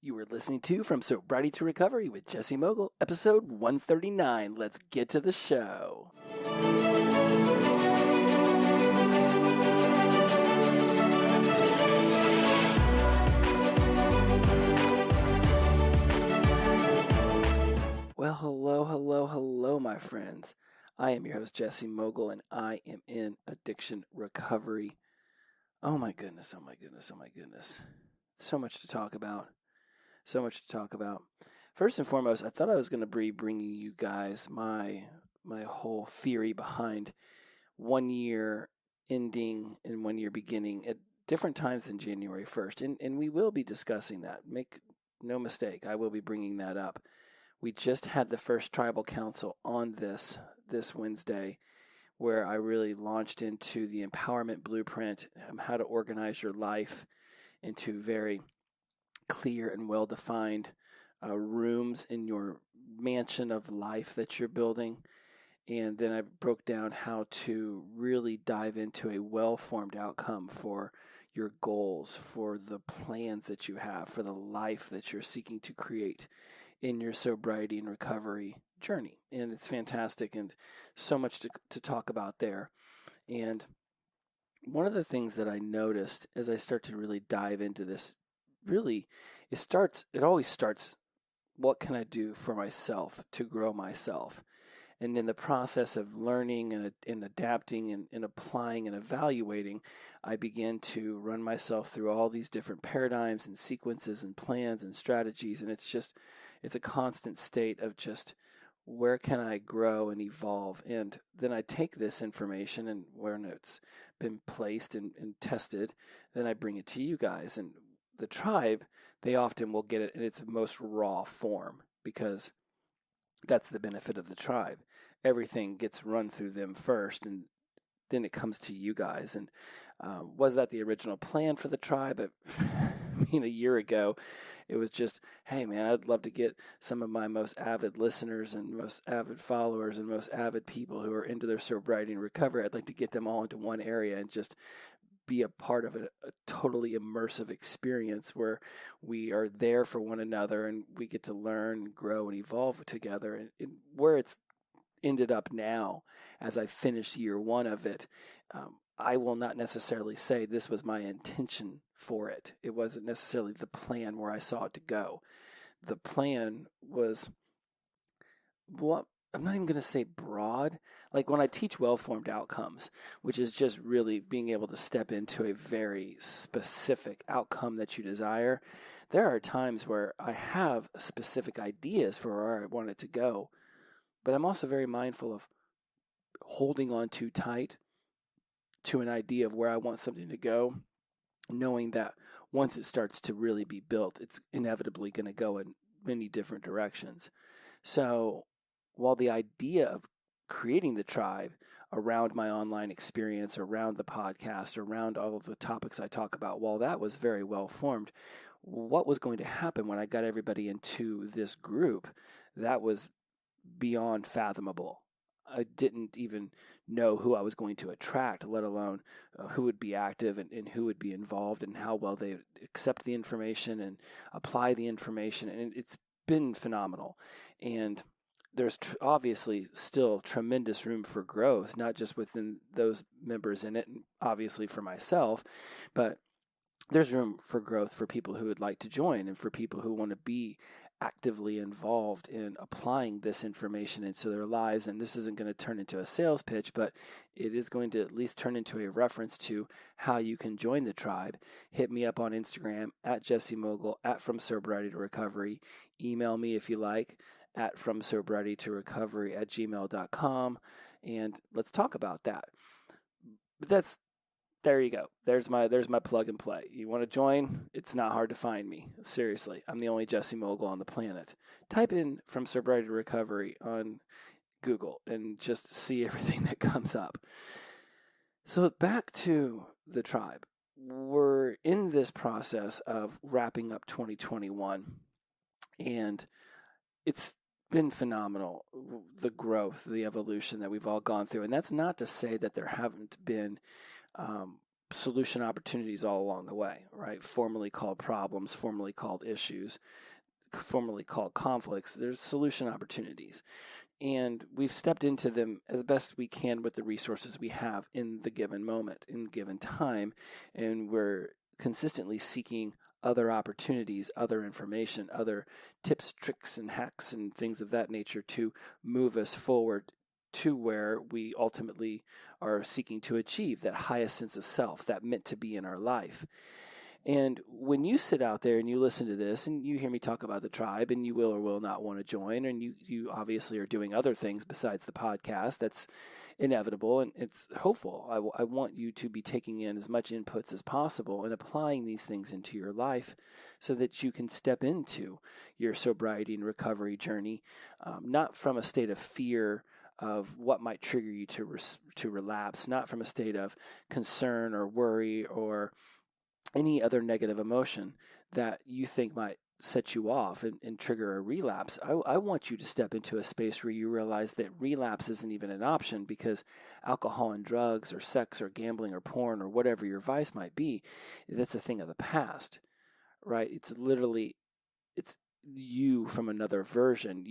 You were listening to From Sobriety to Recovery with Jesse Mogul, episode 139. Let's get to the show. Well, hello, my friends. I am your host, Jesse Mogul, and I am in addiction recovery. Oh my goodness. So much to talk about. First and foremost, I thought I was going to be bringing you guys my whole theory behind 1 year ending and 1 year beginning at different times than January 1st. And we will be discussing that. Make no mistake, I will be bringing that up. We just had the first tribal council on this Wednesday, where I really launched into the empowerment blueprint, how to organize your life into very clear and well-defined rooms in your mansion of life that you're building. And then I broke down how to really dive into a well-formed outcome for your goals, for the plans that you have, for the life that you're seeking to create in your sobriety and recovery journey. And it's fantastic and so much to talk about there. And one of the things that I noticed as I start to really dive into this, it always starts, what can I do for myself to grow myself? And in the process of learning and adapting and applying and evaluating, I began to run myself through all these different paradigms and sequences and plans and strategies. And it's a constant state of just, where can I grow and evolve? And then I take this information, and where it's been placed and tested, then I bring it to you guys. And the tribe, they often will get it in its most raw form, because that's the benefit of the tribe. Everything gets run through them first, and then it comes to you guys. And was that the original plan for the tribe? A year ago, it was just, hey man, I'd love to get some of my most avid listeners and most avid followers and most avid people who are into their sobriety and recovery. I'd like to get them all into one area and just be a part of a totally immersive experience where we are there for one another and we get to learn, grow, and evolve together. And where it's ended up now, as I finish year one of it, I will not necessarily say this was my intention for it. It wasn't necessarily the plan where I saw it to go. The plan was, well, I'm not even going to say broad. Like when I teach well-formed outcomes, which is just really being able to step into a very specific outcome that you desire, there are times where I have specific ideas for where I want it to go, but I'm also very mindful of holding on too tight to an idea of where I want something to go, knowing that once it starts to really be built, it's inevitably going to go in many different directions. So while the idea of creating the tribe around my online experience, around the podcast, around all of the topics I talk about, while that was very well formed, what was going to happen when I got everybody into this group, that was beyond fathomable. I didn't even know who I was going to attract, let alone who would be active and who would be involved and how well they accept the information and apply the information. And it's been phenomenal. And there's obviously still tremendous room for growth, not just within those members in it, and obviously for myself, but there's room for growth for people who would like to join and for people who want to be actively involved in applying this information into their lives. And this isn't going to turn into a sales pitch, but it is going to at least turn into a reference to how you can join the tribe. Hit me up on Instagram at Jesse Mogul, at From Sobriety to Recovery. Email me if you like at fromsobrietytorovery@gmail.com, and let's talk about that. But there you go. There's my plug and play. You want to join? It's not hard to find me. Seriously, I'm the only Jesse Mogul on the planet. Type in From Sobriety to Recovery on Google and just see everything that comes up. So back to the tribe. We're in this process of wrapping up 2021, and it's been phenomenal, the growth, the evolution that we've all gone through. And that's not to say that there haven't been solution opportunities all along the way, right? Formerly called problems, formerly called issues, formerly called conflicts. There's solution opportunities. And we've stepped into them as best we can with the resources we have in the given moment, in the given time. And we're consistently seeking other opportunities, other information, other tips, tricks, and hacks, and things of that nature to move us forward to where we ultimately are seeking to achieve that highest sense of self, that meant to be in our life. And when you sit out there and you listen to this and you hear me talk about the tribe, and you will or will not want to join, and you obviously are doing other things besides the podcast, that's inevitable and it's hopeful. I want you to be taking in as much inputs as possible and applying these things into your life so that you can step into your sobriety and recovery journey, not from a state of fear of what might trigger you to relapse, not from a state of concern or worry or any other negative emotion that you think might set you off and trigger a relapse. I want you to step into a space where you realize that relapse isn't even an option, because alcohol and drugs or sex or gambling or porn or whatever your vice might be, that's a thing of the past, right? It's you from another version.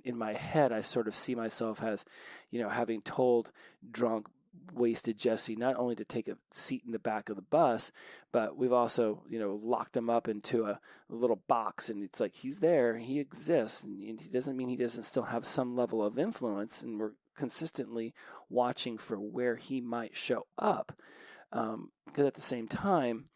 In my head, I sort of see myself as, having told drunk, wasted Jesse not only to take a seat in the back of the bus, but we've also, locked him up into a little box, and it's like he's there, he exists, and it doesn't mean he doesn't still have some level of influence, and we're consistently watching for where he might show up. Because at the same time,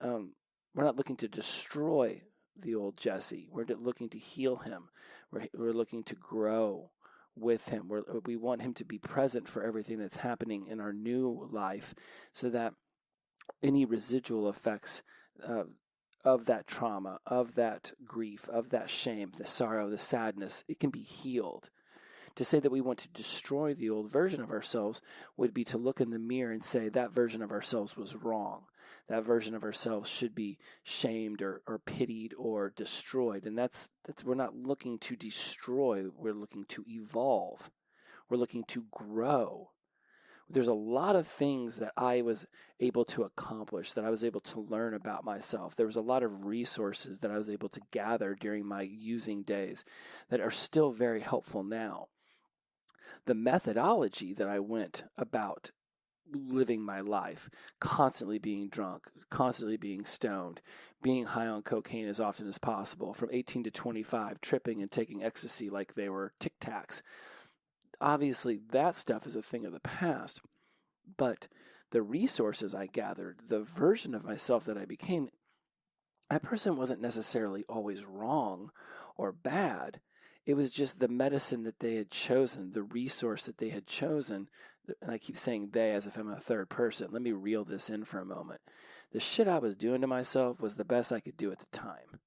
we're not looking to destroy the old Jesse. We're looking to heal him. We're looking to grow with him. We want him to be present for everything that's happening in our new life, so that any residual effects of that trauma, of that grief, of that shame, the sorrow, the sadness, it can be healed. To say that we want to destroy the old version of ourselves would be to look in the mirror and say that version of ourselves was wrong. That version of ourselves should be shamed or pitied or destroyed. And that's we're not looking to destroy, we're looking to evolve. We're looking to grow. There's a lot of things that I was able to accomplish, that I was able to learn about myself. There was a lot of resources that I was able to gather during my using days that are still very helpful now. The methodology that I went about living my life, constantly being drunk, constantly being stoned, being high on cocaine as often as possible, from 18 to 25, tripping and taking ecstasy like they were Tic Tacs. Obviously, that stuff is a thing of the past, but the resources I gathered, the version of myself that I became, that person wasn't necessarily always wrong or bad. It was just the medicine that they had chosen, the resource that they had chosen. And I keep saying they as if I'm a third person. Let me reel this in for a moment. The shit I was doing to myself was the best I could do at the time.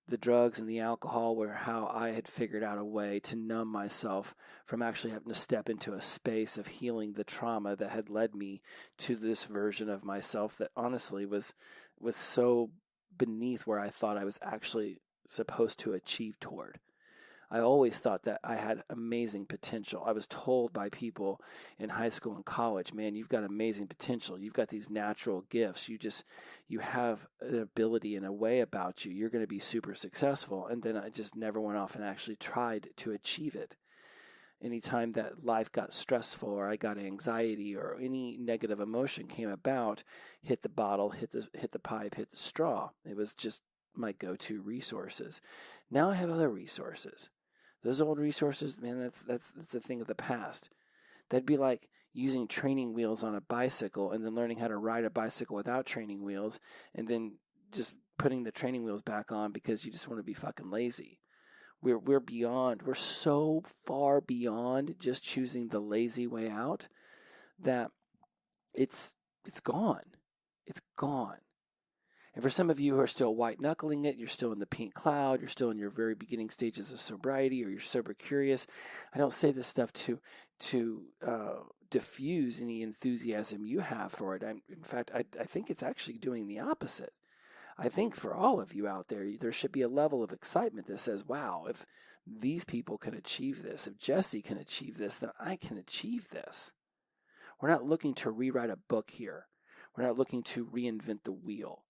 The drugs and the alcohol were how I had figured out a way to numb myself from actually having to step into a space of healing the trauma that had led me to this version of myself that honestly was so beneath where I thought I was actually supposed to achieve toward. I always thought that I had amazing potential. I was told by people in high school and college, man, you've got amazing potential. You've got these natural gifts. You have an ability and a way about you. You're going to be super successful. And then I just never went off and actually tried to achieve it. Anytime that life got stressful or I got anxiety or any negative emotion came about, hit the bottle, hit the pipe, hit the straw. It was just my go-to resources. Now I have other resources. Those old resources, man, that's a thing of the past. That'd be like using training wheels on a bicycle and then learning how to ride a bicycle without training wheels and then just putting the training wheels back on because you just want to be fucking lazy. We're so far beyond just choosing the lazy way out that it's gone. It's gone. And for some of you who are still white-knuckling it, you're still in the pink cloud, you're still in your very beginning stages of sobriety, or you're sober curious. I don't say this stuff to diffuse any enthusiasm you have for it. In fact, I think it's actually doing the opposite. I think for all of you out there should be a level of excitement that says, wow, if these people can achieve this, if Jesse can achieve this, then I can achieve this. We're not looking to rewrite a book here. We're not looking to reinvent the wheel.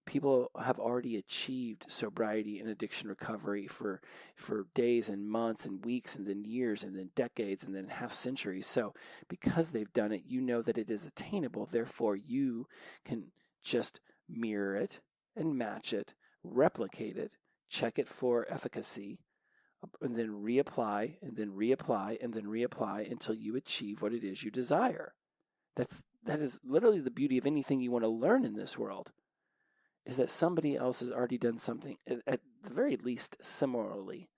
People have already achieved sobriety and addiction recovery for days and months and weeks and then years and then decades and then half centuries. So because they've done it, you know that it is attainable. Therefore, you can just mirror it and match it, replicate it, check it for efficacy, and then reapply and then reapply and then reapply until you achieve what it is you desire. That is literally the beauty of anything you want to learn in this world, is that somebody else has already done something at the very least similarly.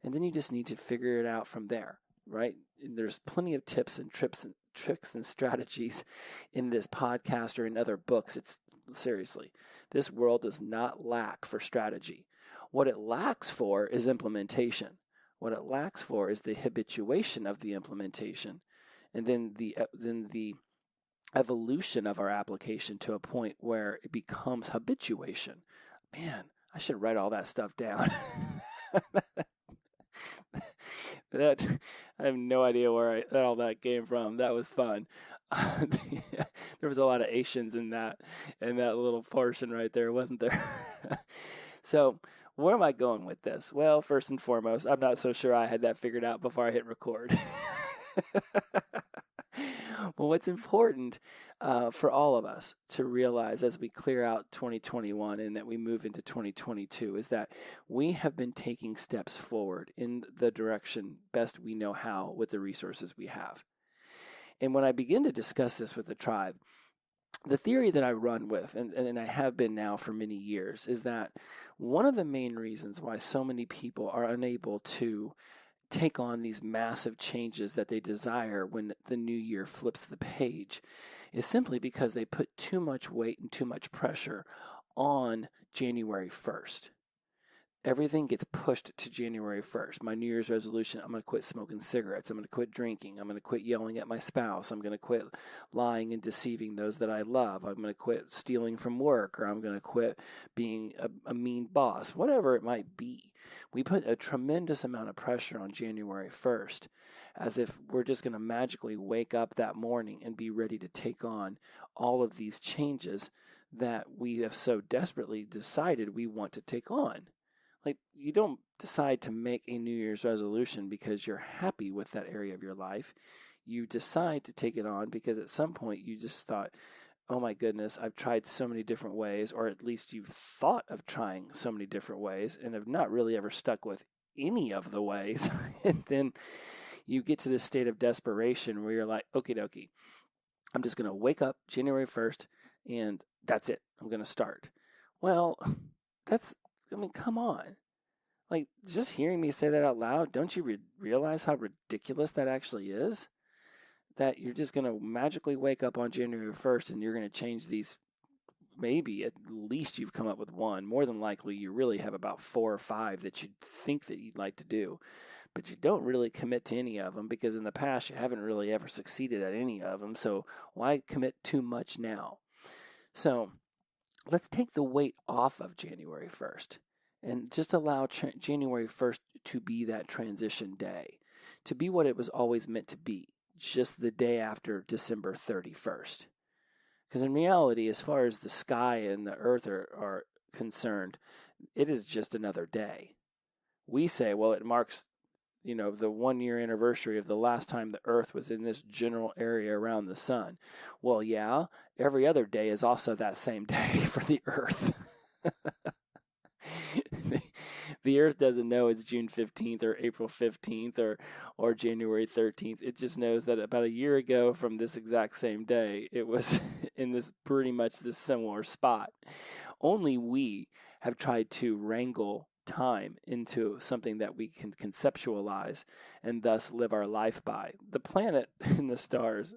And then you just need to figure it out from there, right? And there's plenty of tips and tricks and strategies in this podcast or in other books. It's seriously, this world does not lack for strategy. What it lacks for is implementation. What it lacks for is the habituation of the implementation, and then the evolution of our application to a point where it becomes habituation. Man, I should write all that stuff down. That I have no idea where all that came from. That was fun. There was a lot of Asians in that little portion right there, wasn't there? So where am I going with this? Well, first and foremost, I'm not so sure I had that figured out before I hit record. Well, what's important for all of us to realize as we clear out 2021 and that we move into 2022 is that we have been taking steps forward in the direction best we know how with the resources we have. And when I begin to discuss this with the tribe, the theory that I run with, and I have been now for many years, is that one of the main reasons why so many people are unable to take on these massive changes that they desire when the new year flips the page is simply because they put too much weight and too much pressure on January 1st. Everything gets pushed to January 1st. My New Year's resolution, I'm going to quit smoking cigarettes. I'm going to quit drinking. I'm going to quit yelling at my spouse. I'm going to quit lying and deceiving those that I love. I'm going to quit stealing from work, or I'm going to quit being a mean boss, whatever it might be. We put a tremendous amount of pressure on January 1st as if we're just going to magically wake up that morning and be ready to take on all of these changes that we have so desperately decided we want to take on. Like, you don't decide to make a New Year's resolution because you're happy with that area of your life. You decide to take it on because at some point you just thought, oh my goodness, I've tried so many different ways, or at least you've thought of trying so many different ways and have not really ever stuck with any of the ways. And then you get to this state of desperation where you're like, okie dokie, I'm just going to wake up January 1st and that's it. I'm going to start. Well, come on. Like, just hearing me say that out loud, don't you realize how ridiculous that actually is? That you're just going to magically wake up on January 1st and you're going to change these. Maybe at least you've come up with one. More than likely, you really have about 4 or 5 that you think that you'd like to do. But you don't really commit to any of them because in the past you haven't really ever succeeded at any of them. So why commit too much now? So let's take the weight off of January 1st. And just allow January 1st to be that transition day, to be what it was always meant to be, just the day after December 31st. Because in reality, as far as the sky and the earth are concerned, it is just another day. We say, well, it marks, the 1-year anniversary of the last time the earth was in this general area around the sun. Well, yeah, every other day is also that same day for the earth. The earth doesn't know it's June 15th or April 15th or January 13th. It just knows that about a year ago from this exact same day, it was in this pretty much this similar spot. Only we have tried to wrangle time into something that we can conceptualize and thus live our life by. The planet and the stars,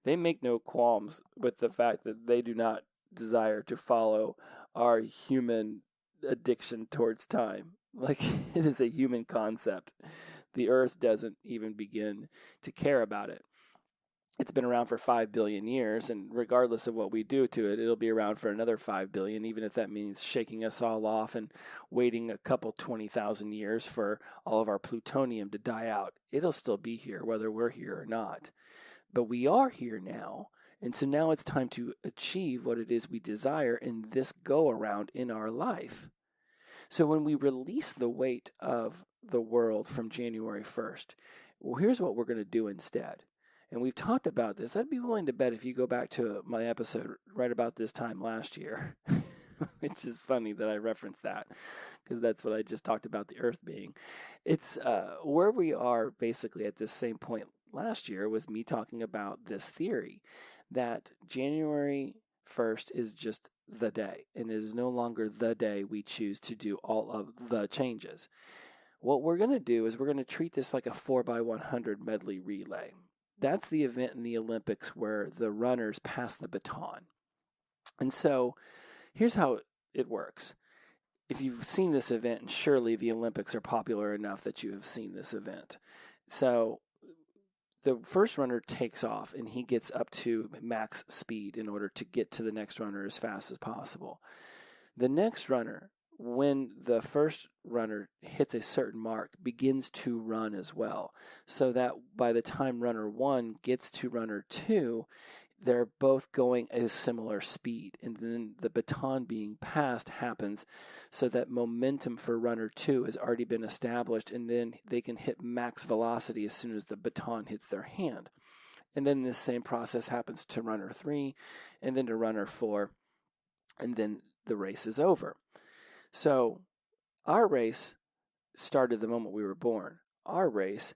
they make no qualms with the fact that they do not desire to follow our human addiction towards time. Like, it is a human concept. The earth doesn't even begin to care about it. It's been around for 5 billion years, and regardless of what we do to it, it'll be around for another 5 billion, even if that means shaking us all off and waiting a couple 20,000 years for all of our plutonium to die out. It'll still be here, whether we're here or not. But we are here now, And so now it's time to achieve what it is we desire in this go around in our life. So when we release the weight of the world from January 1st, well, here's what we're going to do instead. And we've talked about this. I'd be willing to bet if you go back to my episode right about this time last year, which is funny that I referenced that because that's what I just talked about the earth being. It's where we are basically at this same point last year was me talking about this theory that January 1st is just the day and is no longer the day we choose to do all of the changes. What we're going to do is we're going to treat this like a 4x100 medley relay. That's the event in the Olympics where the runners pass the baton. And so here's how it works. If you've seen this event, and surely the Olympics are popular enough that you have seen this event. So the first runner takes off and he gets up to max speed in order to get to the next runner as fast as possible. The next runner, when the first runner hits a certain mark, begins to run as well, so that by the time runner 1 gets to runner 2, they're both going at a similar speed. And then the baton being passed happens so that momentum for runner 2 has already been established, and then they can hit max velocity as soon as the baton hits their hand. And then this same process happens to runner 3 and then to runner 4, and then the race is over. So our race started the moment we were born. Our race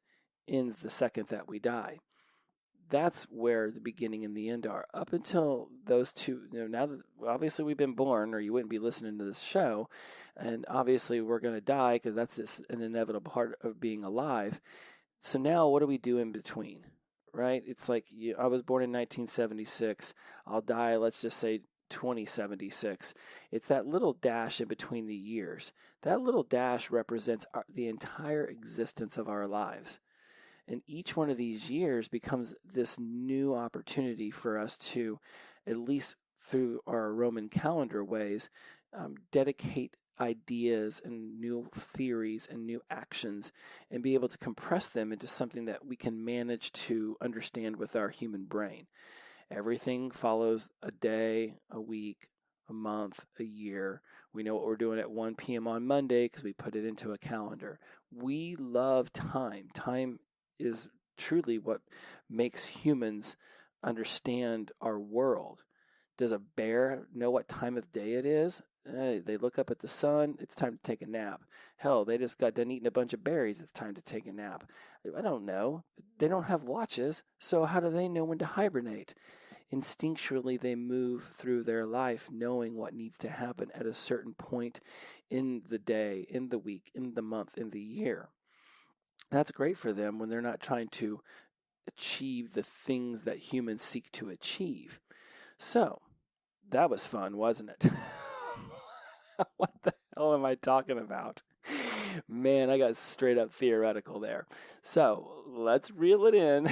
ends the second that we die. That's where the beginning and the end are. Up until those two, now that obviously we've been born, or you wouldn't be listening to this show, and obviously we're going to die because that's just an inevitable part of being alive. So now what do we do in between, right? It's like I was born in 1976. I'll die, let's just say, 2076. It's that little dash in between the years. That little dash represents the entire existence of our lives. And each one of these years becomes this new opportunity for us to, at least through our Roman calendar ways, dedicate ideas and new theories and new actions and be able to compress them into something that we can manage to understand with our human brain. Everything follows a day, a week, a month, a year. We know what we're doing at 1 p.m. on Monday because we put it into a calendar. We love time. Time is truly what makes humans understand our world. Does a bear know what time of day it is? They look up at the sun, it's time to take a nap. Hell, they just got done eating a bunch of berries, it's time to take a nap. I don't know. They don't have watches, so how do they know when to hibernate? Instinctually, they move through their life knowing what needs to happen at a certain point in the day, in the week, in the month, in the year. That's great for them when they're not trying to achieve the things that humans seek to achieve. So, that was fun, wasn't it? What the hell am I talking about? Man, I got straight up theoretical there. So, let's reel it in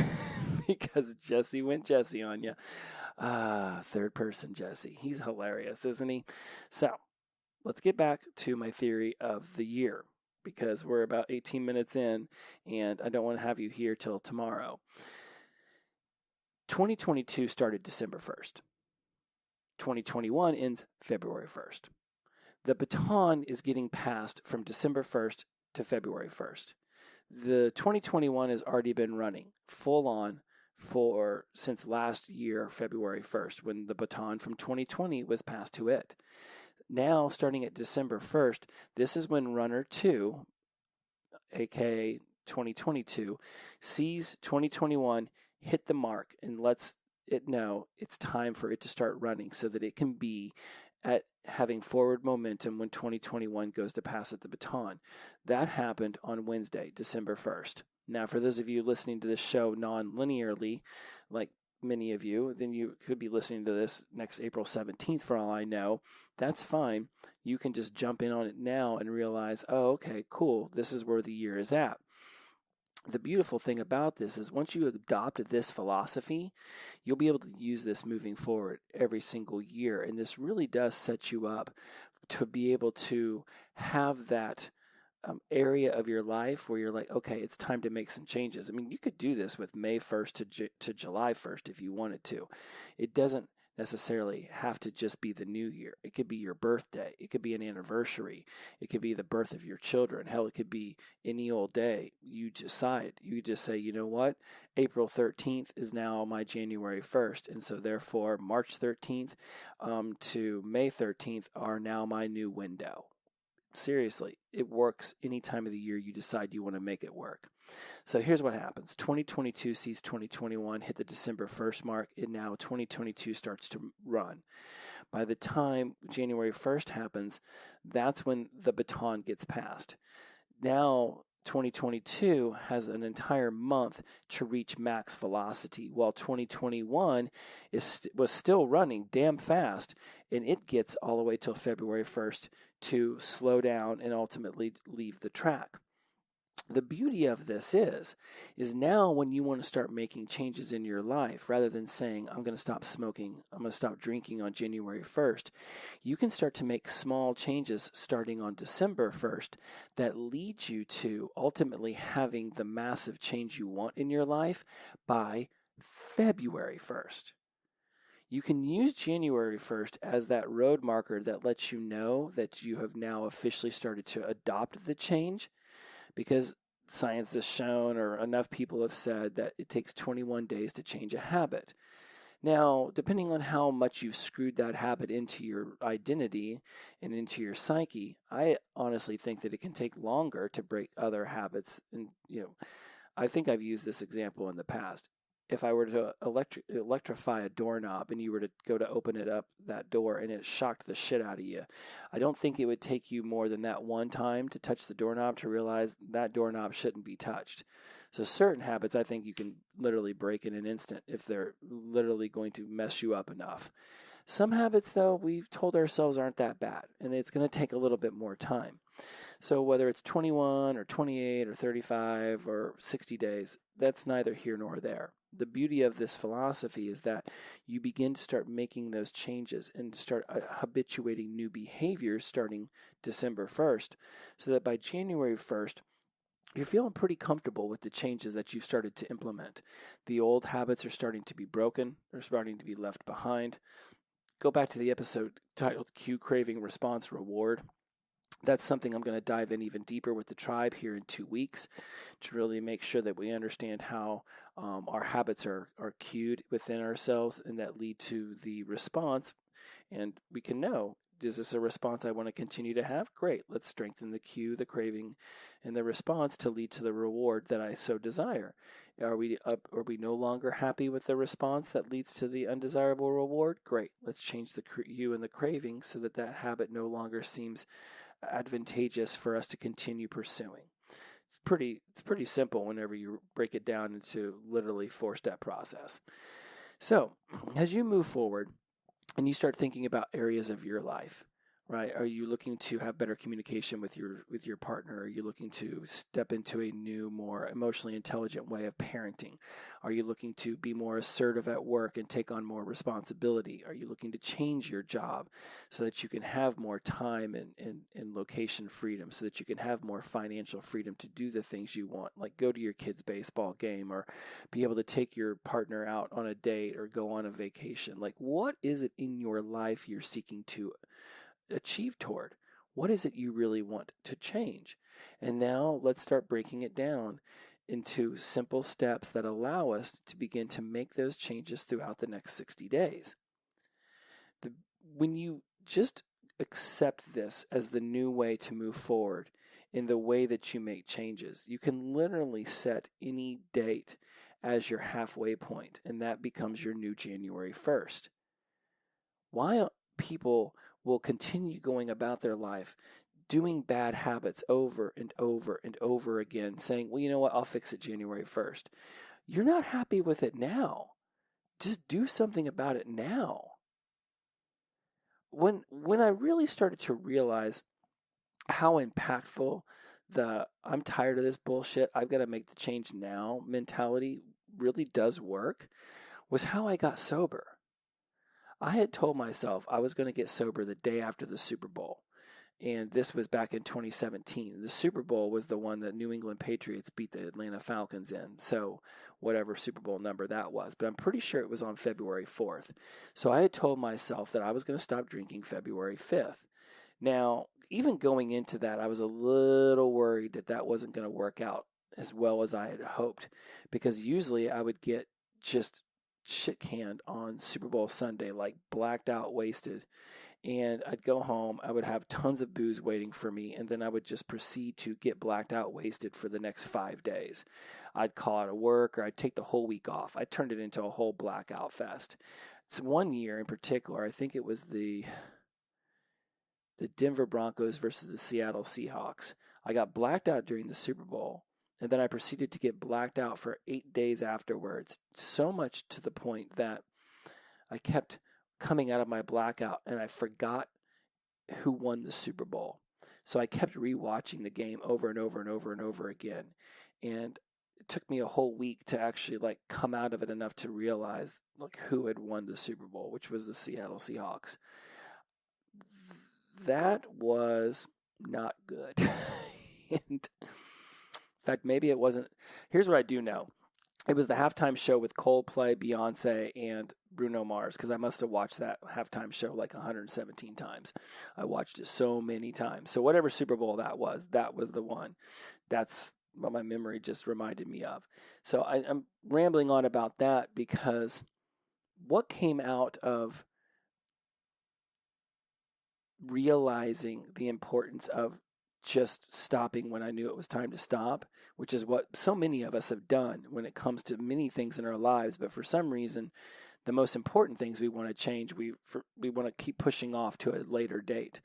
because Jesse went Jesse on you. Third person Jesse. He's hilarious, isn't he? So, let's get back to my theory of the year because we're about 18 minutes in and I don't want to have you here till tomorrow. 2022 started December 1st. 2021 ends February 1st. The baton is getting passed from December 1st to February 1st. The 2021 has already been running full on since last year, February 1st, when the baton from 2020 was passed to it. Now, starting at December 1st, this is when runner 2, aka 2022, sees 2021 hit the mark and lets it know it's time for it to start running so that it can be at having forward momentum when 2021 goes to pass it the baton. That happened on Wednesday, December 1st. Now, for those of you listening to this show non-linearly, like many of you, then you could be listening to this next April 17th for all I know. That's fine. You can just jump in on it now and realize, oh, okay, cool. This is where the year is at. The beautiful thing about this is once you adopt this philosophy, you'll be able to use this moving forward every single year. And this really does set you up to be able to have that area of your life where you're like, okay, it's time to make some changes. I mean, you could do this with May 1st to July 1st if you wanted to. It doesn't necessarily have to just be the new year. It could be your birthday. It could be an anniversary. It could be the birth of your children. Hell, it could be any old day. You decide. You just say, you know what? April 13th is now my January 1st. And so therefore, March 13th to May 13th are now my new window. Seriously, it works any time of the year you decide you want to make it work. So here's what happens. 2022 sees 2021 hit the December 1st mark, and now 2022 starts to run. By the time January 1st happens, that's when the baton gets passed. Now 2022 has an entire month to reach max velocity, while 2021 was still running damn fast, and it gets all the way till February 1st to slow down and ultimately leave the track. The beauty of this is now when you want to start making changes in your life, rather than saying, I'm going to stop smoking, I'm going to stop drinking on January 1st, you can start to make small changes starting on December 1st that lead you to ultimately having the massive change you want in your life by February 1st. You can use January 1st as that road marker that lets you know that you have now officially started to adopt the change, because science has shown, or enough people have said, that it takes 21 days to change a habit. Now, depending on how much you've screwed that habit into your identity and into your psyche, I honestly think that it can take longer to break other habits. And, I think I've used this example in the past. If I were to electrify a doorknob and you were to go to open it up, that door, and it shocked the shit out of you, I don't think it would take you more than that one time to touch the doorknob to realize that doorknob shouldn't be touched. So certain habits, I think you can literally break in an instant if they're literally going to mess you up enough. Some habits, though, we've told ourselves aren't that bad, and it's going to take a little bit more time. So whether it's 21 or 28 or 35 or 60 days, that's neither here nor there. The beauty of this philosophy is that you begin to start making those changes and start habituating new behaviors starting December 1st, so that by January 1st, you're feeling pretty comfortable with the changes that you've started to implement. The old habits are starting to be broken. They're starting to be left behind. Go back to the episode titled Cue Craving Response Reward. That's something I'm going to dive in even deeper with the tribe here in 2 weeks to really make sure that we understand how our habits are cued within ourselves and that lead to the response. And we can know, is this a response I want to continue to have? Great. Let's strengthen the cue, the craving, and the response to lead to the reward that I so desire. Are we no longer happy with the response that leads to the undesirable reward? Great. Let's change the cue and the craving so that habit no longer seems advantageous for us to continue pursuing. It's pretty simple whenever you break it down into literally 4-step process. So as you move forward and you start thinking about areas of your life, right? Are you looking to have better communication with your partner? Are you looking to step into a new, more emotionally intelligent way of parenting? Are you looking to be more assertive at work and take on more responsibility? Are you looking to change your job so that you can have more time and location freedom, so that you can have more financial freedom to do the things you want, like go to your kid's baseball game or be able to take your partner out on a date or go on a vacation? Like, what is it in your life you're seeking to achieve toward? What is it you really want to change? And now let's start breaking it down into simple steps that allow us to begin to make those changes throughout the next 60 days. When you just accept this as the new way to move forward in the way that you make changes, you can literally set any date as your halfway point, and that becomes your new January 1st. Why people will continue going about their life doing bad habits over and over and over again, saying, well, you know what, I'll fix it January 1st. You're not happy with it now. Just do something about it now. When I really started to realize how impactful the I'm tired of this bullshit, I've got to make the change now mentality really does work, was how I got sober. I had told myself I was going to get sober the day after the Super Bowl. And this was back in 2017. The Super Bowl was the one that New England Patriots beat the Atlanta Falcons in. So whatever Super Bowl number that was. But I'm pretty sure it was on February 4th. So I had told myself that I was going to stop drinking February 5th. Now, even going into that, I was a little worried that that wasn't going to work out as well as I had hoped, because usually I would get just shit canned on Super Bowl Sunday, like blacked out, wasted. And I'd go home, I would have tons of booze waiting for me, and then I would just proceed to get blacked out, wasted for the next 5 days. I'd call out of work, or I'd take the whole week off. I turned it into a whole blackout fest. So one year in particular, I think it was the Denver Broncos versus the Seattle Seahawks. I got blacked out during the Super Bowl, and then I proceeded to get blacked out for 8 days afterwards, so much to the point that I kept coming out of my blackout and I forgot who won the Super Bowl. So I kept rewatching the game over and over and over and over again. And it took me a whole week to actually come out of it enough to realize who had won the Super Bowl, which was the Seattle Seahawks. That was not good. And in fact, maybe it wasn't. Here's what I do know. It was the halftime show with Coldplay, Beyonce, and Bruno Mars, because I must have watched that halftime show 117 times. I watched it so many times. So whatever Super Bowl that was the one. That's what my memory just reminded me of. So I'm rambling on about that because what came out of realizing the importance of just stopping when I knew it was time to stop, which is what so many of us have done when it comes to many things in our lives. But for some reason, the most important things we want to change, we want to keep pushing off to a later date.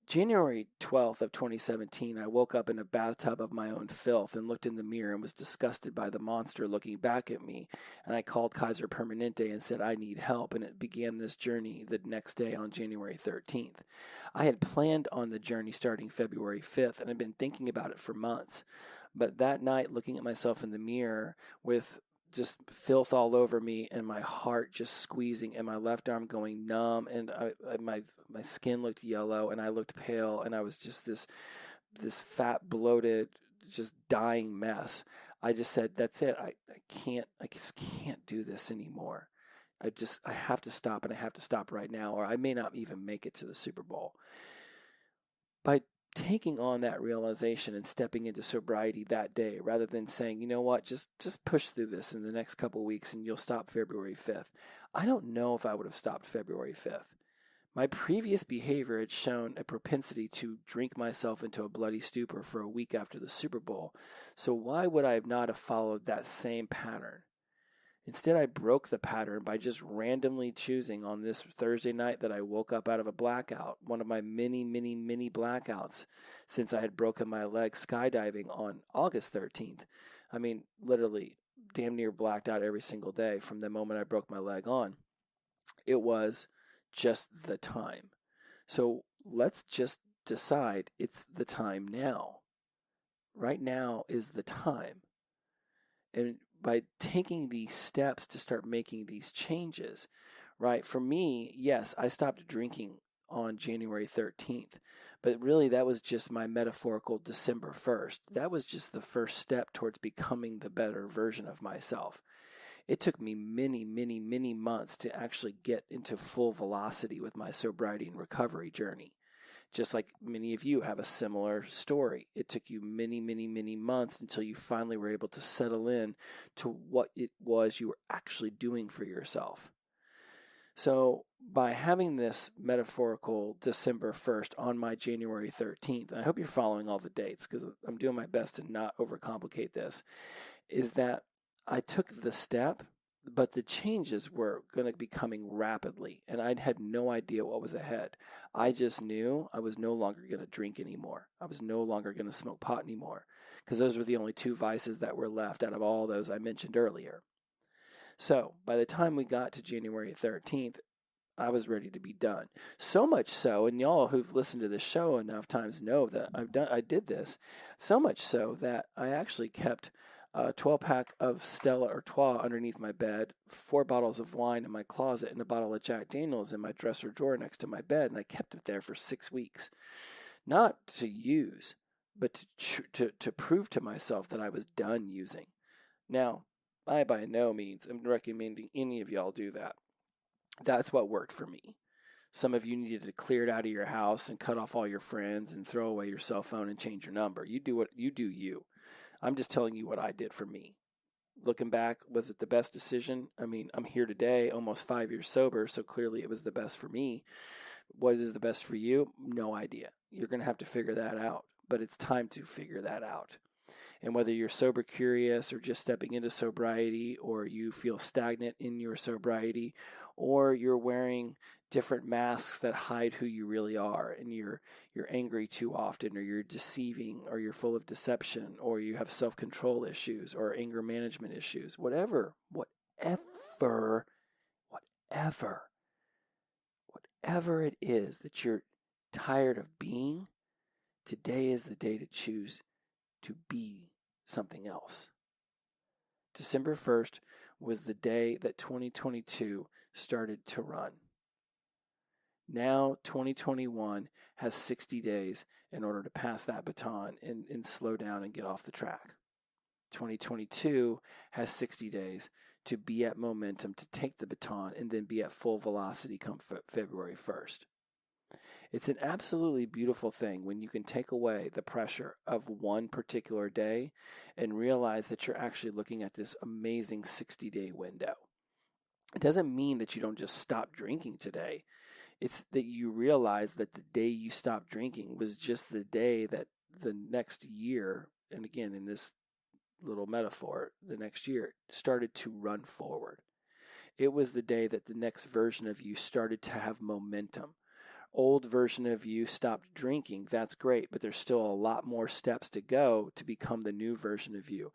January 12th of 2017, I woke up in a bathtub of my own filth and looked in the mirror and was disgusted by the monster looking back at me. And I called Kaiser Permanente and said, I need help. And it began this journey the next day on January 13th. I had planned on the journey starting February 5th and I'd been thinking about it for months. But that night, looking at myself in the mirror with just filth all over me and my heart just squeezing and my left arm going numb and my skin looked yellow and I looked pale and I was just this fat, bloated, just dying mess. I just said, that's it. I just can't do this anymore. I have to stop, and I have to stop right now, or I may not even make it to the Super Bowl. By taking on that realization and stepping into sobriety that day, rather than saying, you know what, just push through this in the next couple of weeks and you'll stop February 5th. I don't know if I would have stopped February 5th. My previous behavior had shown a propensity to drink myself into a bloody stupor for a week after the Super Bowl. So why would I not have followed that same pattern? Instead, I broke the pattern by just randomly choosing on this Thursday night that I woke up out of a blackout, one of my many, many, many blackouts since I had broken my leg skydiving on August 13th. I mean, literally damn near blacked out every single day from the moment I broke my leg on. It was just the time. So let's just decide it's the time now. Right now is the time. And by taking these steps to start making these changes, right? For me, yes, I stopped drinking on January 13th, but really that was just my metaphorical December 1st. That was just the first step towards becoming the better version of myself. It took me many, many, many months to actually get into full velocity with my sobriety and recovery journey. Just like many of you have a similar story. It took you many, many, many months until you finally were able to settle in to what it was you were actually doing for yourself. So by having this metaphorical December 1st on my January 13th, and I hope you're following all the dates because I'm doing my best to not overcomplicate this, is that I took the step, but the changes were going to be coming rapidly, and I had no idea what was ahead. I just knew I was no longer going to drink anymore. I was no longer going to smoke pot anymore, because those were the only two vices that were left out of all those I mentioned earlier. So by the time we got to January 13th, I was ready to be done. So much so, and y'all who've listened to this show enough times know that I did this, so much so that I actually kept a 12-pack of Stella Artois underneath my bed, 4 bottles of wine in my closet, and a bottle of Jack Daniels in my dresser drawer next to my bed, and I kept it there for 6 weeks. Not to use, but to prove to myself that I was done using. Now, I by no means am recommending any of y'all do that. That's what worked for me. Some of you needed to clear it out of your house and cut off all your friends and throw away your cell phone and change your number. You do what you do you. I'm just telling you what I did for me. Looking back, was it the best decision? I mean, I'm here today, almost 5 years sober, so clearly it was the best for me. What is the best for you? No idea. You're going to have to figure that out, but it's time to figure that out. And whether you're sober curious or just stepping into sobriety, or you feel stagnant in your sobriety, or you're wearing different masks that hide who you really are, and you're angry too often, or you're deceiving, or you're full of deception, or you have self-control issues or anger management issues, whatever it is that you're tired of being, today is the day to choose to be something else. December 1st was the day that 2022 started to run. Now 2021 has 60 days in order to pass that baton and slow down and get off the track. 2022 has 60 days to be at momentum, to take the baton, and then be at full velocity come February 1st. It's an absolutely beautiful thing when you can take away the pressure of one particular day and realize that you're actually looking at this amazing 60-day window. It doesn't mean that you don't just stop drinking today. It's that you realize that the day you stopped drinking was just the day that the next year, and again in this little metaphor, the next year started to run forward. It was the day that the next version of you started to have momentum. Old version of you stopped drinking, that's great, but there's still a lot more steps to go to become the new version of you.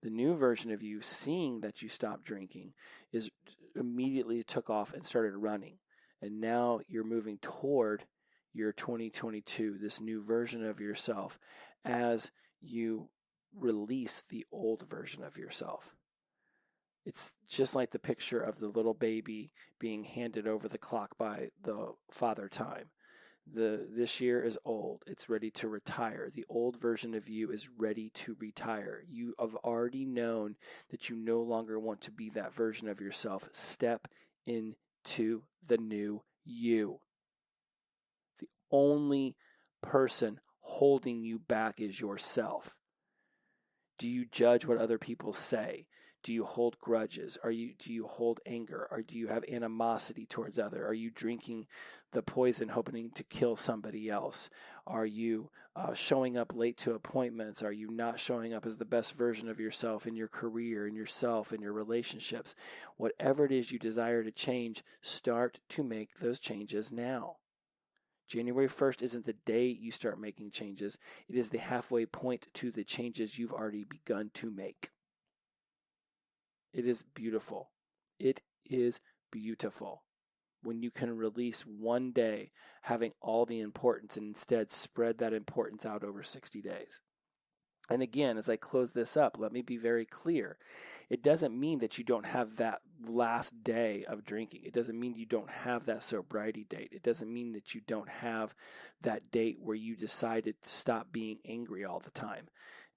The new version of you, seeing that you stopped drinking, is immediately took off and started running. And now you're moving toward your 2022, this new version of yourself, as you release the old version of yourself. It's just like the picture of the little baby being handed over the clock by the father time. This year is old. It's ready to retire. The old version of you is ready to retire. You have already known that you no longer want to be that version of yourself. Step into the new you. The only person holding you back is yourself. Do you judge what other people say? Do you hold grudges? Do you hold anger? Or do you have animosity towards others? Are you drinking the poison hoping to kill somebody else? Are you showing up late to appointments? Are you not showing up as the best version of yourself in your career, in yourself, in your relationships? Whatever it is you desire to change, start to make those changes now. January 1st isn't the day you start making changes. It is the halfway point to the changes you've already begun to make. It is beautiful. It is beautiful when you can release one day having all the importance and instead spread that importance out over 60 days. And again, as I close this up, let me be very clear. It doesn't mean that you don't have that last day of drinking. It doesn't mean you don't have that sobriety date. It doesn't mean that you don't have that date where you decided to stop being angry all the time.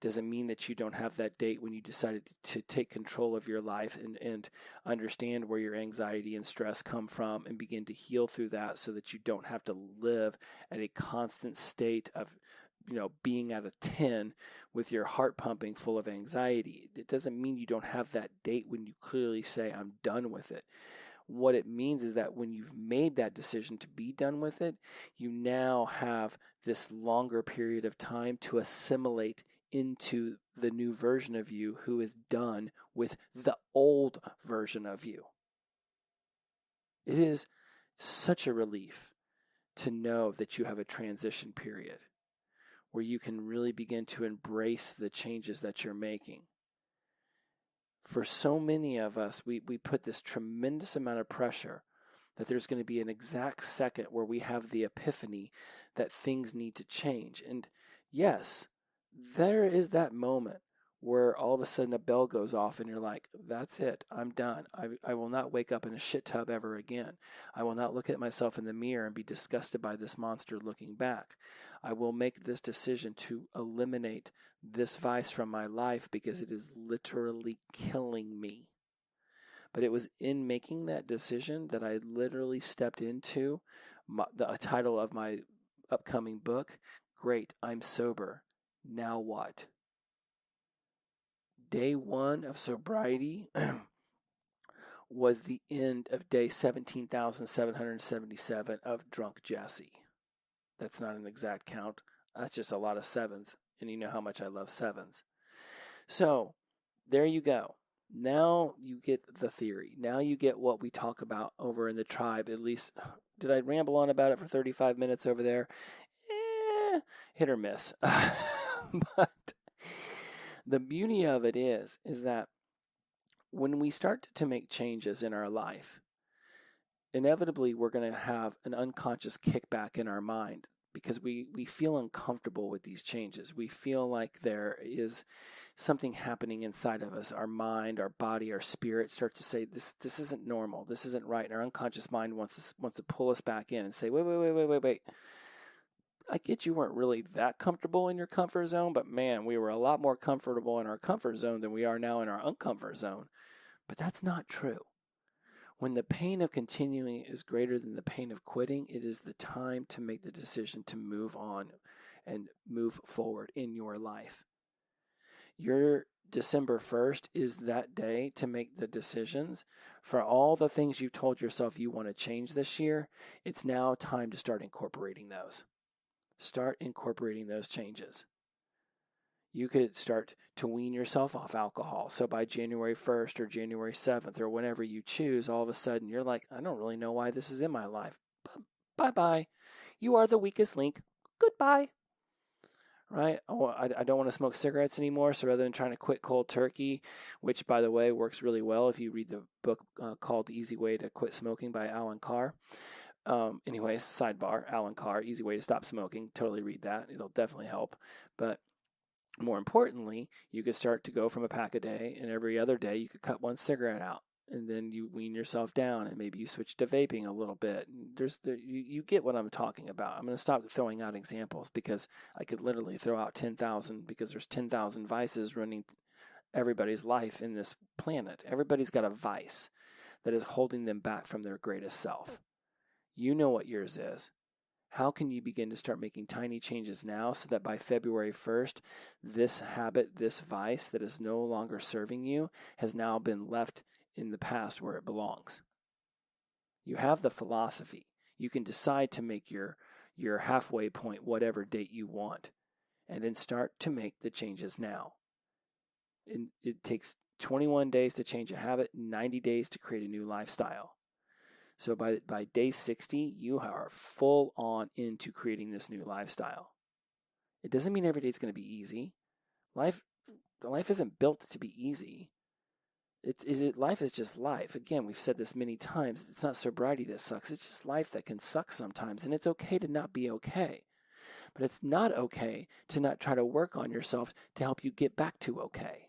It doesn't mean that you don't have that date when you decided to take control of your life and understand where your anxiety and stress come from and begin to heal through that so that you don't have to live at a constant state of being at a 10 with your heart pumping full of anxiety. It doesn't mean you don't have that date when you clearly say, I'm done with it. What it means is that when you've made that decision to be done with it, you now have this longer period of time to assimilate into the new version of you who is done with the old version of you. It is such a relief to know that you have a transition period where you can really begin to embrace the changes that you're making. For so many of us, we put this tremendous amount of pressure that there's going to be an exact second where we have the epiphany that things need to change. And yes, there is that moment where all of a sudden a bell goes off and you're like, that's it, I'm done. I will not wake up in a shit tub ever again. I will not look at myself in the mirror and be disgusted by this monster looking back. I will make this decision to eliminate this vice from my life because it is literally killing me. But it was in making that decision that I literally stepped into the title of my upcoming book, Great, I'm Sober. Now what? Day 1 of sobriety was the end of day 17,777 of Drunk Jesse. That's not an exact count. That's just a lot of sevens. And you know how much I love sevens. So there you go. Now you get the theory. Now you get what we talk about over in the tribe. At least, did I ramble on about it for 35 minutes over there? Hit or miss. But the beauty of it is that when we start to make changes in our life, inevitably we're going to have an unconscious kickback in our mind because we feel uncomfortable with these changes. We feel like there is something happening inside of us. Our mind, our body, our spirit starts to say, this isn't normal. This isn't right. And our unconscious mind wants to pull us back in and say, wait. I get you weren't really that comfortable in your comfort zone, but man, we were a lot more comfortable in our comfort zone than we are now in our uncomfort zone. But that's not true. When the pain of continuing is greater than the pain of quitting, it is the time to make the decision to move on and move forward in your life. Your December 1st is that day to make the decisions for all the things you've told yourself you want to change this year. It's now time to start incorporating those. Start incorporating those changes. You could start to wean yourself off alcohol. So by January 1st or January 7th or whenever you choose, all of a sudden you're like, I don't really know why this is in my life. Bye-bye. You are the weakest link. Goodbye. Right? Oh, I don't want to smoke cigarettes anymore. So rather than trying to quit cold turkey, which by the way works really well if you read the book called The Easy Way to Quit Smoking by Alan Carr. Anyways, sidebar, Alan Carr, Easy Way to Stop Smoking. Totally read that. It'll definitely help. But more importantly, you could start to go from a pack a day, and every other day you could cut one cigarette out. And then you wean yourself down, and maybe you switch to vaping a little bit. You get what I'm talking about. I'm going to stop throwing out examples because I could literally throw out 10,000 because there's 10,000 vices running everybody's life in this planet. Everybody's got a vice that is holding them back from their greatest self. You know what yours is. How can you begin to start making tiny changes now so that by February 1st, this habit, this vice that is no longer serving you has now been left in the past where it belongs? You have the philosophy. You can decide to make your halfway point whatever date you want, and then start to make the changes now. It takes 21 days to change a habit, 90 days to create a new lifestyle. So by day 60, you are full on into creating this new lifestyle. It doesn't mean every day is going to be easy. Life isn't built to be easy. Life is just life. Again, we've said this many times. It's not sobriety that sucks. It's just life that can suck sometimes. And it's okay to not be okay. But it's not okay to not try to work on yourself to help you get back to okay.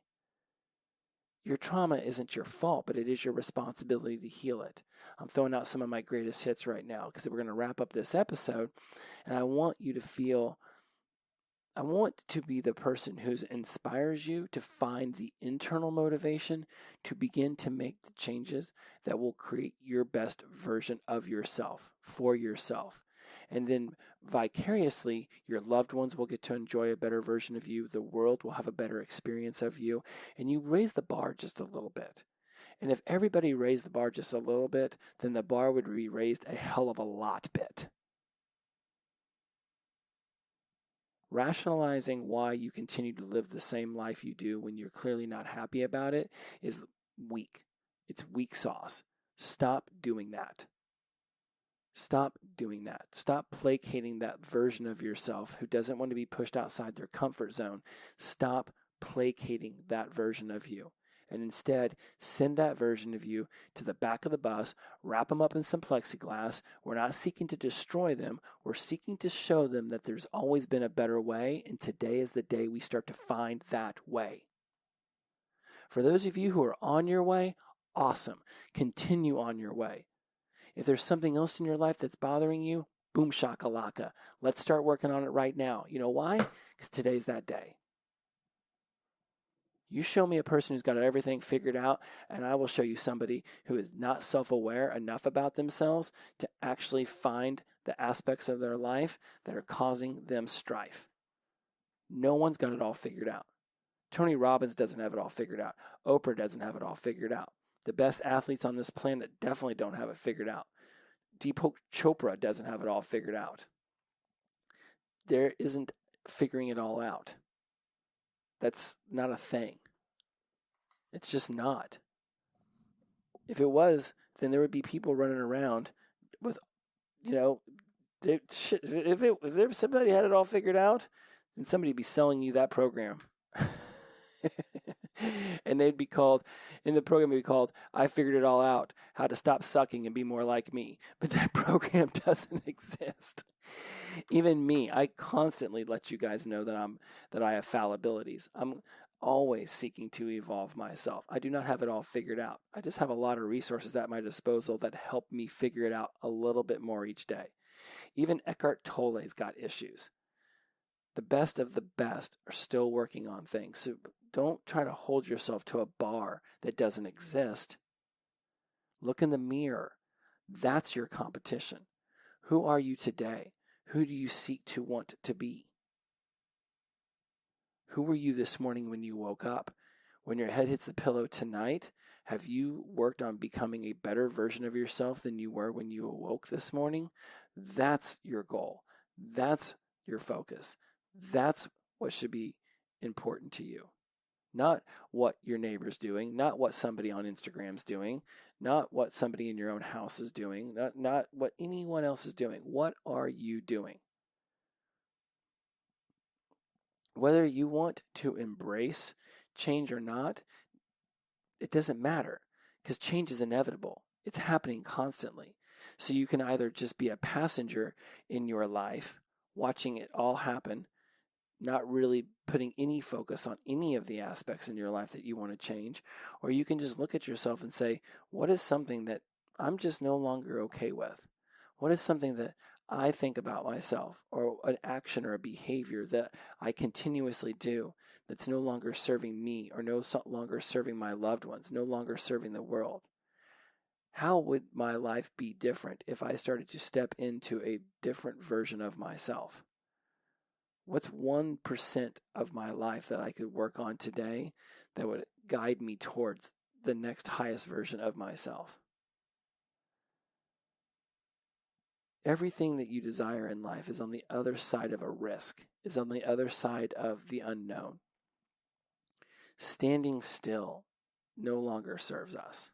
Your trauma isn't your fault, but it is your responsibility to heal it. I'm throwing out some of my greatest hits right now because we're going to wrap up this episode, and I want you to I want to be the person who inspires you to find the internal motivation to begin to make the changes that will create your best version of yourself, for yourself. And then vicariously, your loved ones will get to enjoy a better version of you. The world will have a better experience of you. And you raise the bar just a little bit. And if everybody raised the bar just a little bit, then the bar would be raised a hell of a lot bit. Rationalizing why you continue to live the same life you do when you're clearly not happy about it is weak. It's weak sauce. Stop doing that. Stop doing that. Stop placating that version of yourself who doesn't want to be pushed outside their comfort zone. Stop placating that version of you. And instead, send that version of you to the back of the bus, wrap them up in some plexiglass. We're not seeking to destroy them. We're seeking to show them that there's always been a better way, and today is the day we start to find that way. For those of you who are on your way, awesome. Continue on your way. If there's something else in your life that's bothering you, boom shakalaka. Let's start working on it right now. You know why? Because today's that day. You show me a person who's got everything figured out, and I will show you somebody who is not self-aware enough about themselves to actually find the aspects of their life that are causing them strife. No one's got it all figured out. Tony Robbins doesn't have it all figured out. Oprah doesn't have it all figured out. The best athletes on this planet definitely don't have it figured out. Deepak Chopra doesn't have it all figured out. There isn't figuring it all out. That's not a thing. It's just not. If it was, then there would be people running around with, if somebody had it all figured out, then somebody would be selling you that program. And they'd be called, in the program would be called, I Figured It All Out, How to Stop Sucking and Be More Like Me. But that program doesn't exist. Even me, I constantly let you guys know that I have fallibilities. I'm always seeking to evolve myself. I do not have it all figured out. I just have a lot of resources at my disposal that help me figure it out a little bit more each day. Even Eckhart Tolle's got issues. The best of the best are still working on things. So don't try to hold yourself to a bar that doesn't exist. Look in the mirror. That's your competition. Who are you today? Who do you seek to want to be? Who were you this morning when you woke up? When your head hits the pillow tonight, have you worked on becoming a better version of yourself than you were when you awoke this morning? That's your goal. That's your focus. That's what should be important to you. Not what your neighbor's doing, not what somebody on Instagram's doing, not what somebody in your own house is doing, not what anyone else is doing. What are you doing? Whether you want to embrace change or not, it doesn't matter, because change is inevitable. It's happening constantly. So you can either just be a passenger in your life, watching it all happen, not really putting any focus on any of the aspects in your life that you want to change, or you can just look at yourself and say, what is something that I'm just no longer okay with? What is something that I think about myself, or an action or a behavior that I continuously do that's no longer serving me, or no longer serving my loved ones, no longer serving the world? How would my life be different if I started to step into a different version of myself? What's 1% of my life that I could work on today that would guide me towards the next highest version of myself? Everything that you desire in life is on the other side of a risk, is on the other side of the unknown. Standing still no longer serves us.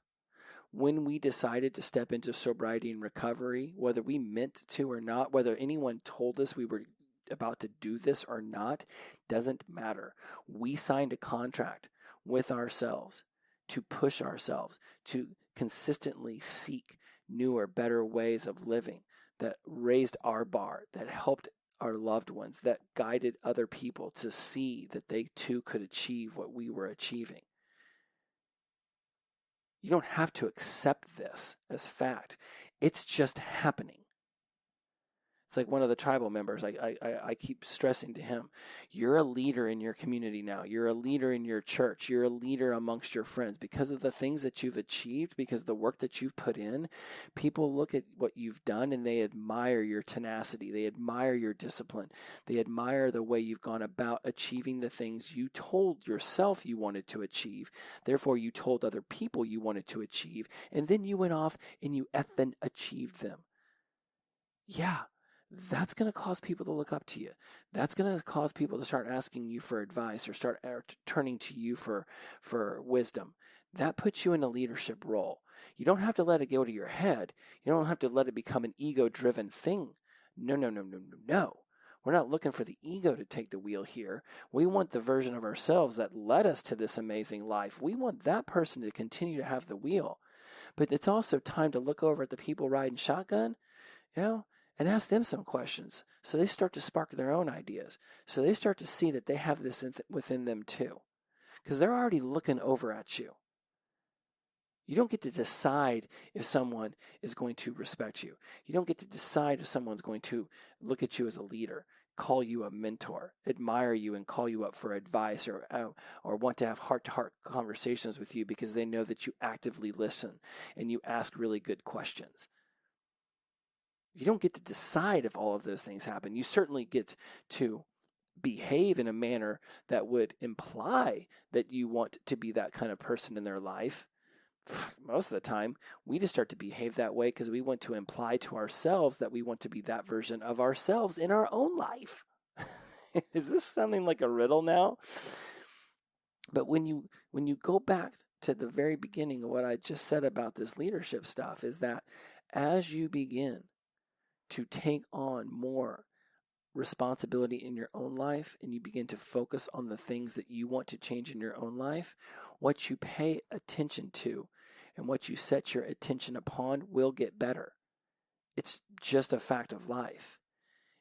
When we decided to step into sobriety and recovery, whether we meant to or not, whether anyone told us we were about to do this or not, doesn't matter. We signed a contract with ourselves to push ourselves, to consistently seek newer, better ways of living that raised our bar, that helped our loved ones, that guided other people to see that they too could achieve what we were achieving. You don't have to accept this as fact. It's just happening. It's like one of the tribal members, I keep stressing to him, you're a leader in your community now. You're a leader in your church. You're a leader amongst your friends. Because of the things that you've achieved, because of the work that you've put in, people look at what you've done and they admire your tenacity. They admire your discipline. They admire the way you've gone about achieving the things you told yourself you wanted to achieve. Therefore, you told other people you wanted to achieve. And then you went off and you effing achieved them. Yeah. That's going to cause people to look up to you. That's going to cause people to start asking you for advice or start turning to you for wisdom. That puts you in a leadership role. You don't have to let it go to your head. You don't have to let it become an ego-driven thing. No. We're not looking for the ego to take the wheel here. We want the version of ourselves that led us to this amazing life. We want that person to continue to have the wheel. But it's also time to look over at the people riding shotgun, and ask them some questions, so they start to spark their own ideas, so they start to see that they have this within them too. because they're already looking over at you. You don't get to decide if someone is going to respect you. You don't get to decide if someone's going to look at you as a leader, call you a mentor, admire you and call you up for advice, or want to have heart-to-heart conversations with you because they know that you actively listen and you ask really good questions. You don't get to decide if all of those things happen. You certainly get to behave in a manner that would imply that you want to be that kind of person in their life. Most of the time, we just start to behave that way because we want to imply to ourselves that we want to be that version of ourselves in our own life. Is this sounding like a riddle now? But when you go back to the very beginning of what I just said about this leadership stuff, is that as you begin to take on more responsibility in your own life and you begin to focus on the things that you want to change in your own life, what you pay attention to and what you set your attention upon will get better. It's just a fact of life.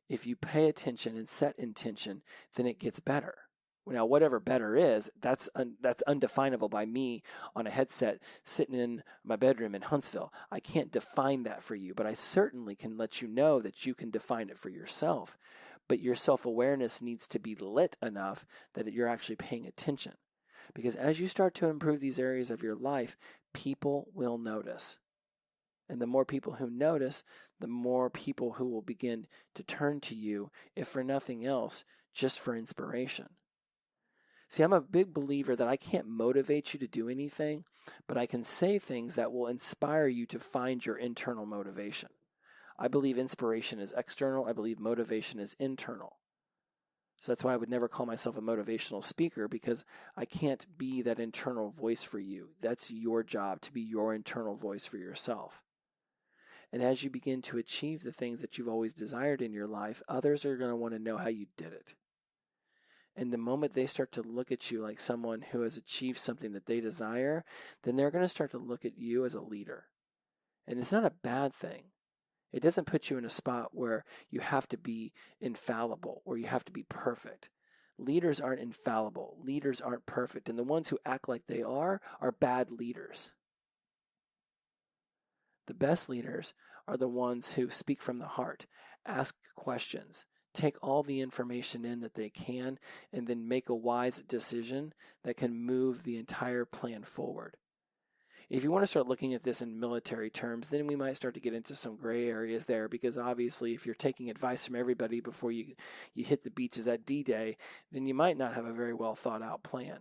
If you pay attention and set intention, then it gets better. Now, whatever better is, that's undefinable by me on a headset sitting in my bedroom in Huntsville. I can't define that for you, but I certainly can let you know that you can define it for yourself. But your self-awareness needs to be lit enough that you're actually paying attention. Because as you start to improve these areas of your life, people will notice. And the more people who notice, the more people who will begin to turn to you, if for nothing else, just for inspiration. See, I'm a big believer that I can't motivate you to do anything, but I can say things that will inspire you to find your internal motivation. I believe inspiration is external. I believe motivation is internal. So that's why I would never call myself a motivational speaker, because I can't be that internal voice for you. That's your job, to be your internal voice for yourself. And as you begin to achieve the things that you've always desired in your life, others are going to want to know how you did it. And the moment they start to look at you like someone who has achieved something that they desire, then they're going to start to look at you as a leader. And it's not a bad thing. It doesn't put you in a spot where you have to be infallible, where you have to be perfect. Leaders aren't infallible. Leaders aren't perfect. And the ones who act like they are bad leaders. The best leaders are the ones who speak from the heart, ask questions, take all the information in that they can, and then make a wise decision that can move the entire plan forward. If you want to start looking at this in military terms, then we might start to get into some gray areas there, because obviously if you're taking advice from everybody before you hit the beaches at D-Day, then you might not have a very well thought out plan.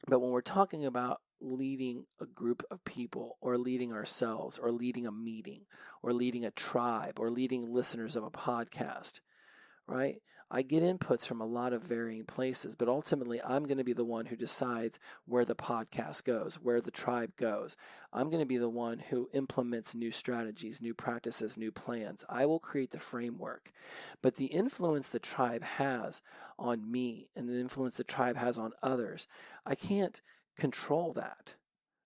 But when we're talking about leading a group of people, or leading ourselves, or leading a meeting, or leading a tribe, or leading listeners of a podcast, right? I get inputs from a lot of varying places, but ultimately I'm going to be the one who decides where the podcast goes, where the tribe goes. I'm going to be the one who implements new strategies, new practices, new plans. I will create the framework. But the influence the tribe has on me and the influence the tribe has on others, I can't control that.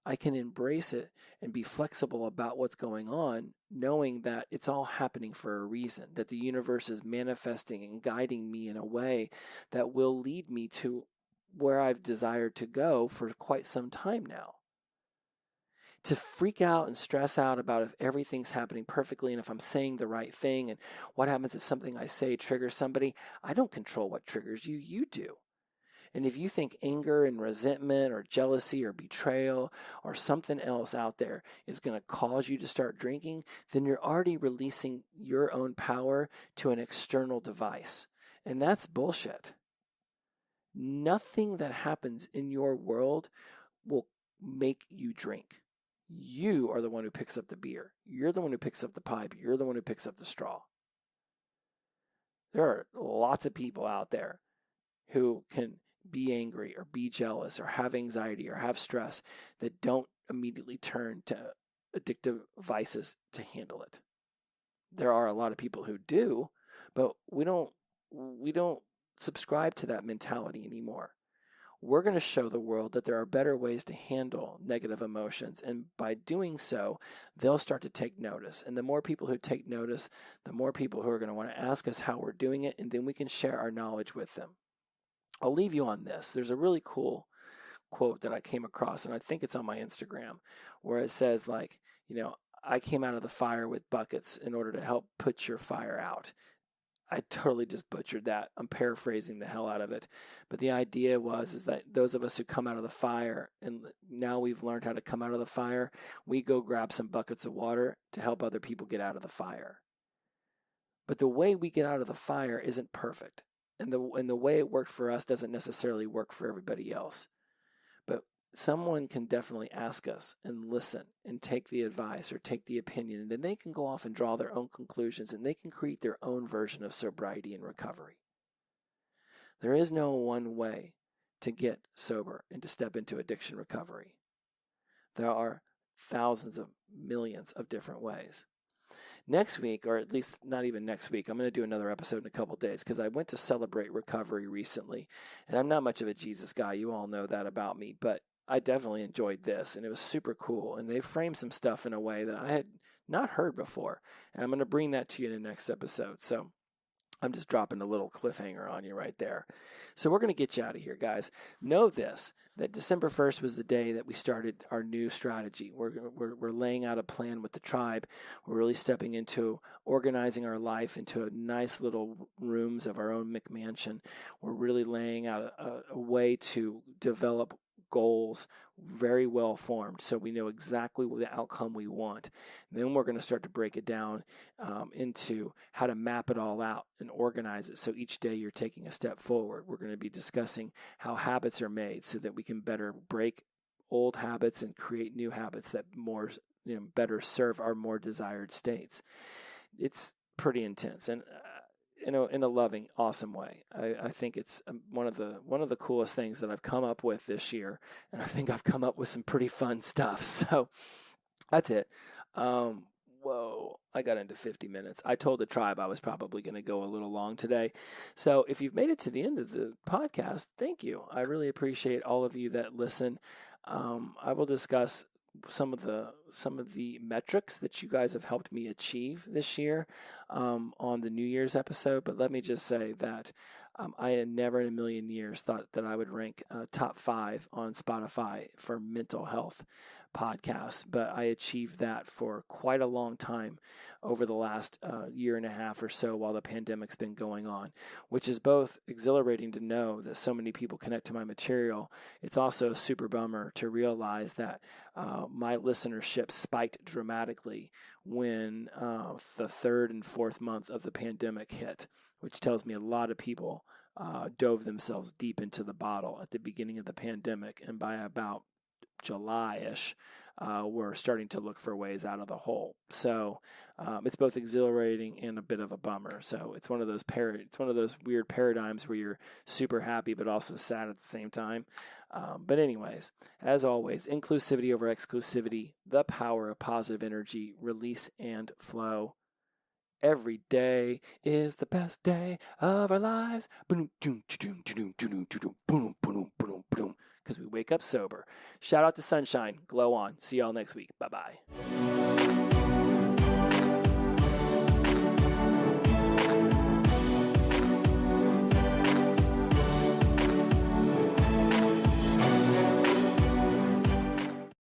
I can embrace it and be flexible about what's going on, knowing that it's all happening for a reason, that the universe is manifesting and guiding me in a way that will lead me to where I've desired to go for quite some time now. To freak out and stress out about if everything's happening perfectly and if I'm saying the right thing and what happens if something I say triggers somebody, I don't control what triggers you, you do. And if you think anger and resentment or jealousy or betrayal or something else out there is going to cause you to start drinking, then you're already releasing your own power to an external device. And that's bullshit. Nothing that happens in your world will make you drink. You are the one who picks up the beer. You're the one who picks up the pipe. You're the one who picks up the straw. There are lots of people out there who can be angry or be jealous or have anxiety or have stress that don't immediately turn to addictive vices to handle it. There are a lot of people who do, but we don't subscribe to that mentality anymore. We're going to show the world that there are better ways to handle negative emotions, and by doing so, they'll start to take notice. And the more people who take notice, the more people who are going to want to ask us how we're doing it, and then we can share our knowledge with them. I'll leave you on this. There's a really cool quote that I came across, and I think it's on my Instagram, where it says, like, I came out of the fire with buckets in order to help put your fire out. I totally just butchered that. I'm paraphrasing the hell out of it. But the idea is that those of us who come out of the fire, and now we've learned how to come out of the fire, we go grab some buckets of water to help other people get out of the fire. But the way we get out of the fire isn't perfect. And the way it worked for us doesn't necessarily work for everybody else. But someone can definitely ask us and listen and take the advice or take the opinion, and then they can go off and draw their own conclusions, and they can create their own version of sobriety and recovery. There is no one way to get sober and to step into addiction recovery. There are thousands of millions of different ways. Next week, or at least not even next week, I'm going to do another episode in a couple days, because I went to celebrate recovery recently, and I'm not much of a Jesus guy. You all know that about me, but I definitely enjoyed this, and it was super cool, and they framed some stuff in a way that I had not heard before, and I'm going to bring that to you in the next episode. So I'm just dropping a little cliffhanger on you right there. So we're going to get you out of here, guys. Know this, that December 1st was the day that we started our new strategy. We're laying out a plan with the tribe. We're really stepping into organizing our life into a nice little rooms of our own McMansion. We're really laying out a way to develop goals very well formed, so we know exactly what the outcome we want. And then we're going to start to break it down into how to map it all out and organize it, so each day you're taking a step forward. We're going to be discussing how habits are made so that we can better break old habits and create new habits that better serve our more desired states. It's pretty intense, and in a loving, awesome way. I think it's one of the coolest things that I've come up with this year, and I think I've come up with some pretty fun stuff. So that's it. Whoa, I got into 50 minutes. I told the tribe I was probably going to go a little long today. So if you've made it to the end of the podcast, thank you. I really appreciate all of you that listen. I will discuss some of the metrics that you guys have helped me achieve this year on the New Year's episode. But let me just say that I had never in a million years thought that I would rank top 5 on Spotify for mental health podcasts, but I achieved that for quite a long time over the last year and a half or so while the pandemic's been going on, which is both exhilarating to know that so many people connect to my material. It's also a super bummer to realize that my listenership spiked dramatically when the 3rd and 4th month of the pandemic hit, which tells me a lot of people dove themselves deep into the bottle at the beginning of the pandemic, and by about July-ish, we're starting to look for ways out of the hole. So it's both exhilarating and a bit of a bummer. So it's one of those weird paradigms where you're super happy but also sad at the same time. But anyways, as always, inclusivity over exclusivity, the power of positive energy, release and flow. Every day is the best day of our lives. Because we wake up sober. Shout out to Sunshine. Glow on. See y'all next week. Bye-bye.